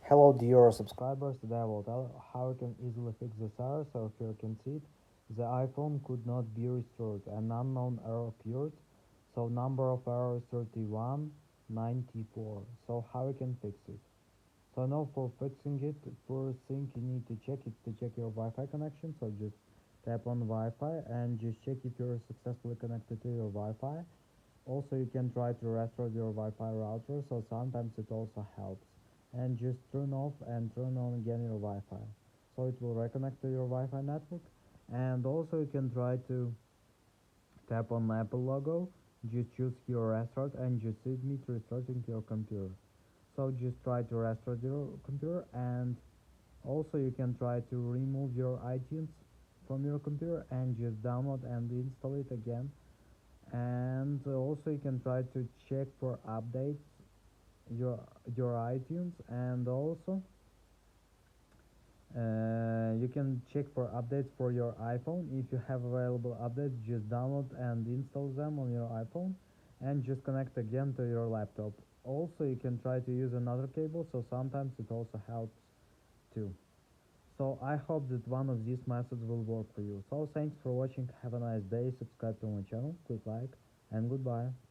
Hello dear subscribers, today I will tell you how you can easily fix this error. So here you can see it, the iPhone could not be restored, an unknown error appeared, so number of errors 3194. So how you can fix it? So now for fixing it, first thing you need to check is to check your Wi-Fi connection. So just tap on Wi-Fi and just check if you're successfully connected to your Wi-Fi. Also, you can try to restore your Wi-Fi router, so sometimes it also helps. And just turn off and turn on again your Wi-Fi. So it will reconnect to your Wi-Fi network. And also you can try to tap on Apple logo, just choose your restart and just submit restarting your computer. So just try to restart your computer, and also you can try to remove your iTunes from your computer and just download and install it again. And also you can try to check for updates your your iTunes, and also you can check for updates for your iPhone. If you have available updates, just download and install them on your iPhone and just connect again to your laptop. Also you can try to use another cable, so sometimes it also helps too. So I hope that one of these methods will work for you. So thanks for watching, have a nice day, subscribe to my channel, click like, and goodbye.